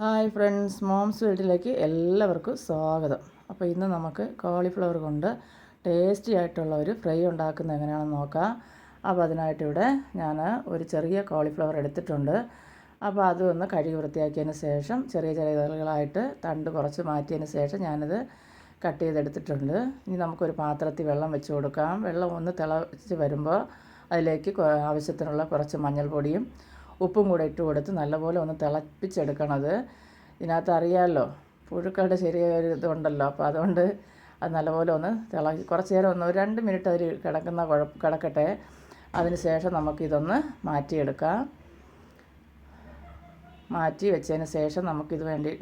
Hi friends, moms വീട്ടിലേക്ക് എല്ലാവർക്കും സ്വാഗതം. അപ്പോൾ ഇന്ന് നമുക്ക് കോളിഫ്ലവർ കൊണ്ട് ടേസ്റ്റി ആയിട്ടുള്ള ഒരു ഫ്രൈ ഉണ്ടാക്കുന്നത് എങ്ങനെയാണെന്ന് നോക്കാം. അപ്പോൾ അതിനായിട്ട് ഇവിടെ ഞാൻ ഒരു ചെറിയ കോളിഫ്ലവർ എടുത്തിട്ടുണ്ട്. അപ്പോൾ അതൊന്ന് കഴുകി വൃത്തിയാക്കിയതിന് ശേഷം ചെറിയ ചെറിയ ഇതളുകളായിട്ട് തണ്ട് കുറച്ച് മാറ്റിയതിന് ശേഷം ഞാനത് കട്ട് ചെയ്തെടുത്തിട്ടുണ്ട്. ഇനി നമുക്കൊരു പാത്രത്തിൽ വെള്ളം വെച്ച് കൊടുക്കാം. വെള്ളം ഒന്ന് തിളച്ച് വരുമ്പോൾ അതിലേക്ക് ആവശ്യത്തിനുള്ള കുറച്ച് മഞ്ഞൾപ്പൊടിയും ഉപ്പും കൂടെ ഇട്ട് കൊടുത്ത് നല്ലപോലെ ഒന്ന് തിളപ്പിച്ചെടുക്കണത്. ഇതിനകത്ത് അറിയാമല്ലോ പുഴുക്കളുടെ ചെറിയൊരു ഇതുണ്ടല്ലോ, അപ്പോൾ അതുകൊണ്ട് അത് നല്ലപോലെ ഒന്ന് കുറച്ച് നേരം ഒന്ന് ഒരു 2 മിനിറ്റ് അതിൽ കിടക്കട്ടെ. അതിന് ശേഷം നമുക്കിതൊന്ന് മാറ്റിയെടുക്കാം. മാറ്റി വെച്ചതിന് ശേഷം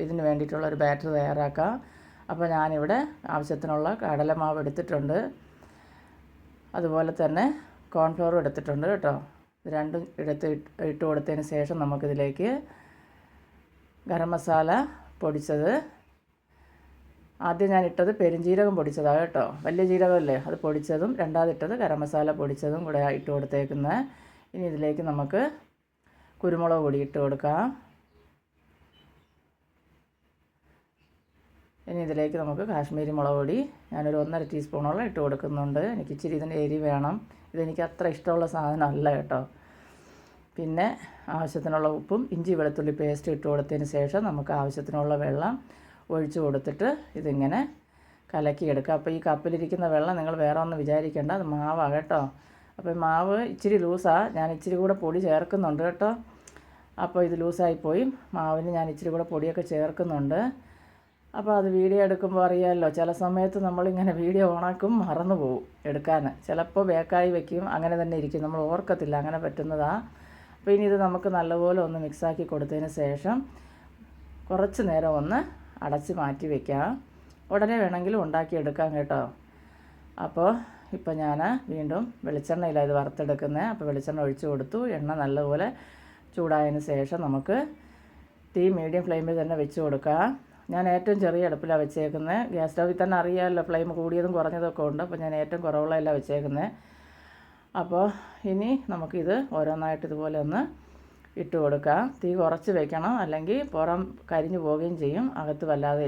ഇതിന് വേണ്ടിയിട്ടുള്ള ഒരു ബാറ്റർ തയ്യാറാക്കാം. അപ്പോൾ ഞാനിവിടെ ആവശ്യത്തിനുള്ള കടലമാവ് എടുത്തിട്ടുണ്ട്, അതുപോലെ തന്നെ കോൺഫ്ലവറും എടുത്തിട്ടുണ്ട് കേട്ടോ. ഇത് രണ്ടും ഇട്ട് കൊടുത്തതിന് ശേഷം നമുക്കിതിലേക്ക് ഗരം മസാല പൊടിച്ചത്, ആദ്യം ഞാൻ ഇട്ടത് പെരുംജീരകം പൊടിച്ചതാണ് കേട്ടോ, വലിയ ജീരകമല്ലേ അത് പൊടിച്ചതും, രണ്ടാമതിട്ടത് ഗരം മസാല പൊടിച്ചതും കൂടെ ഇട്ട് കൊടുത്തേക്കുന്നത്. ഇനി ഇതിലേക്ക് നമുക്ക് കുരുമുളക് പൊടി ഇട്ട് കൊടുക്കാം. ഇനി ഇതിലേക്ക് നമുക്ക് കാശ്മീരി മുളക് പൊടി ഞാനൊരു 1.5 ടീസ്പൂണോളം ഇട്ട് കൊടുക്കുന്നുണ്ട്. എനിക്ക് ഇച്ചിരി ഇതിൻ്റെ എരി വേണം, ഇതെനിക്ക് അത്ര ഇഷ്ടമുള്ള സാധനമല്ല കേട്ടോ. പിന്നെ ആവശ്യത്തിനുള്ള ഉപ്പും ഇഞ്ചി വെളുത്തുള്ളി പേസ്റ്റ് ഇട്ട് കൊടുത്തതിന് ശേഷം നമുക്ക് ആവശ്യത്തിനുള്ള വെള്ളം ഒഴിച്ച് കൊടുത്തിട്ട് ഇതിങ്ങനെ കലക്കിയെടുക്കുക. അപ്പോൾ ഈ കപ്പിലിരിക്കുന്ന വെള്ളം നിങ്ങൾ വേറെ ഒന്നും വിചാരിക്കേണ്ട, അത് മാവാണ് കേട്ടോ. അപ്പോൾ ഈ മാവ് ഇച്ചിരി ലൂസാണ്, ഞാൻ ഇച്ചിരി കൂടെ പൊടി ചേർക്കുന്നുണ്ട് കേട്ടോ. അപ്പോൾ ഇത് ലൂസായിപ്പോയി, മാവിന് ഞാൻ ഇച്ചിരി കൂടെ പൊടിയൊക്കെ ചേർക്കുന്നുണ്ട്. അപ്പോൾ അത് വീഡിയോ എടുക്കുമ്പോൾ അറിയാമല്ലോ, ചില സമയത്ത് നമ്മളിങ്ങനെ വീഡിയോ ഓണാക്കും മറന്നു പോകും എടുക്കാൻ, ചിലപ്പോൾ ബേക്കായി വയ്ക്കും, അങ്ങനെ തന്നെ ഇരിക്കും, നമ്മൾ ഓർക്കത്തില്ല, അങ്ങനെ പറ്റുന്നതാണ്. അപ്പോൾ ഇനി ഇത് നമുക്ക് നല്ലപോലെ ഒന്ന് മിക്സാക്കി കൊടുത്തതിന് ശേഷം കുറച്ച് നേരം ഒന്ന് അടച്ച് മാറ്റി വയ്ക്കാം. ഉടനെ വേണമെങ്കിലും ഉണ്ടാക്കിയെടുക്കാം കേട്ടോ. അപ്പോൾ ഇപ്പോൾ ഞാൻ വീണ്ടും വെളിച്ചെണ്ണയിലാണ് ഇത് വറുത്തെടുക്കുന്നത്. അപ്പോൾ വെളിച്ചെണ്ണ ഒഴിച്ച് കൊടുത്തു, എണ്ണ നല്ലപോലെ ചൂടായതിന് ശേഷം നമുക്ക് തീ മീഡിയം ഫ്ലെയിമിൽ തന്നെ വെച്ച് കൊടുക്കാം. ഞാൻ ഏറ്റവും ചെറിയ അടുപ്പിലാണ് വെച്ചേക്കുന്നത്. ഗ്യാസ് സ്റ്റൗവിൽ തന്നെ അറിയാമല്ലോ ഫ്ലെയിം കൂടിയതും കുറഞ്ഞതൊക്കെ ഉണ്ട്, അപ്പോൾ ഞാൻ ഏറ്റവും കുറവുള്ളതല്ല വെച്ചേക്കുന്നത്. അപ്പോൾ ഇനി നമുക്കിത് ഓരോന്നായിട്ട് ഇതുപോലെ ഒന്ന് ഇട്ട് കൊടുക്കാം. തീ കുറച്ച് വെക്കണം, അല്ലെങ്കിൽ പുറം കരിഞ്ഞു പോവുകയും ചെയ്യും, അകത്ത് വല്ലാതെ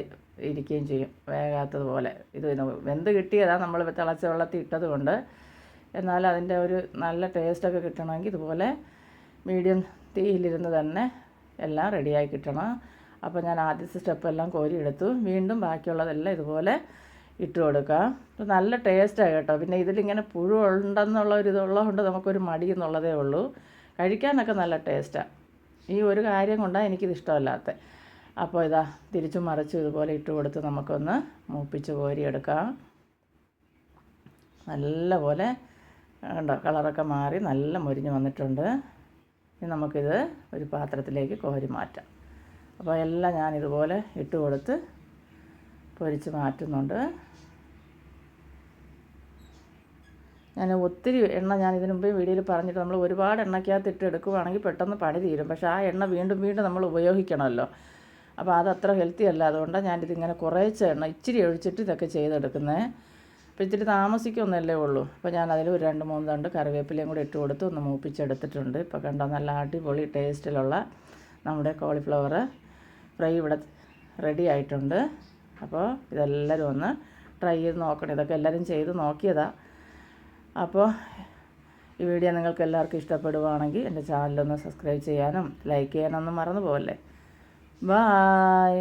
ഇരിക്കുകയും ചെയ്യും വേകാത്തതുപോലെ. ഇത് വെന്ത് കിട്ടിയതാണ് നമ്മൾ തിളച്ച വെള്ളത്തിൽ ഇട്ടത് കൊണ്ട്. എന്നാൽ അതിൻ്റെ ഒരു നല്ല ടേസ്റ്റൊക്കെ കിട്ടണമെങ്കിൽ ഇതുപോലെ മീഡിയം തീയിലിരുന്ന് തന്നെ എല്ലാം റെഡിയായി കിട്ടണം. അപ്പോൾ ഞാൻ ആദ്യത്തെ സ്റ്റെപ്പെല്ലാം കോരിയെടുത്തു, വീണ്ടും ബാക്കിയുള്ളതെല്ലാം ഇതുപോലെ ഇട്ട് കൊടുക്കുക. നല്ല ടേസ്റ്റാണ് കേട്ടോ. പിന്നെ ഇതിലിങ്ങനെ പുഴു ഉണ്ടെന്നുള്ള ഒരു ഇതുള്ളതുകൊണ്ട് നമുക്കൊരു മടി എന്നുള്ളതേ ഉള്ളൂ, കഴിക്കാനൊക്കെ നല്ല ടേസ്റ്റാണ്. ഈ ഒരു കാര്യം കൊണ്ടാണ് എനിക്കിത് ഇഷ്ടമല്ലാത്തത്. അപ്പോൾ ഇതാ തിരിച്ചും മറിച്ചും ഇതുപോലെ ഇട്ട് കൊടുത്ത് നമുക്കൊന്ന് മൂപ്പിച്ച് കോരിയെടുക്കാം. നല്ല പോലെ കണ്ടോ, കളറൊക്കെ മാറി നല്ല മുരിഞ്ഞ് വന്നിട്ടുണ്ട്. ഇനി നമുക്കിത് ഒരു പാത്രത്തിലേക്ക് കോരി മാറ്റാം. അപ്പോൾ എല്ലാം ഞാനിതുപോലെ ഇട്ട് കൊടുത്ത് പൊരിച്ച് മാറ്റുന്നുണ്ട്. ഞാൻ ഒത്തിരി എണ്ണ ഞാൻ ഇതിനു മുമ്പ് വീഡിയോയിൽ പറഞ്ഞിട്ട്, നമ്മൾ ഒരുപാട് എണ്ണയ്ക്കകത്ത് ഇട്ട് എടുക്കുകയാണെങ്കിൽ പെട്ടെന്ന് പണി തീരും, പക്ഷേ ആ എണ്ണ വീണ്ടും വീണ്ടും നമ്മൾ ഉപയോഗിക്കണമല്ലോ. അപ്പോൾ അതത്ര ഹെൽത്തി അല്ല, അതുകൊണ്ടാണ് ഞാനിതിങ്ങനെ കുറേശ്ശെ എണ്ണ ഇച്ചിരി ഒഴിച്ചിട്ട് ഇതൊക്കെ ചെയ്തെടുക്കുന്നത്. അപ്പോൾ ഇച്ചിരി താമസിക്കൊന്നുമല്ലേ ഉള്ളൂ. അപ്പോൾ ഞാൻ അതിൽ ഒരു 2-3 തണ്ട് കറിവേപ്പിലയും കൂടി ഇട്ട് കൊടുത്ത് ഒന്ന് മൂപ്പിച്ചെടുത്തിട്ടുണ്ട്. ഇപ്പോൾ കണ്ടോ, നല്ല അടിപൊളി ടേസ്റ്റിലുള്ള നമ്മുടെ കോളിഫ്ലവർ ഫ്രൈ ഇവിടെ റെഡി ആയിട്ടുണ്ട്. അപ്പോൾ ഇതെല്ലാവരും ഒന്ന് ട്രൈ ചെയ്ത് നോക്കണം. ഇതൊക്കെ എല്ലാവരും ചെയ്ത് നോക്കിയതാണ്. അപ്പോൾ ഈ വീഡിയോ നിങ്ങൾക്ക് എല്ലാവർക്കും ഇഷ്ടപ്പെടുവാണെങ്കിൽ എൻ്റെ ചാനലൊന്ന് സബ്സ്ക്രൈബ് ചെയ്യാനും ലൈക്ക് ചെയ്യാനൊന്നും മറന്നു പോകല്ലേ. ബായ്.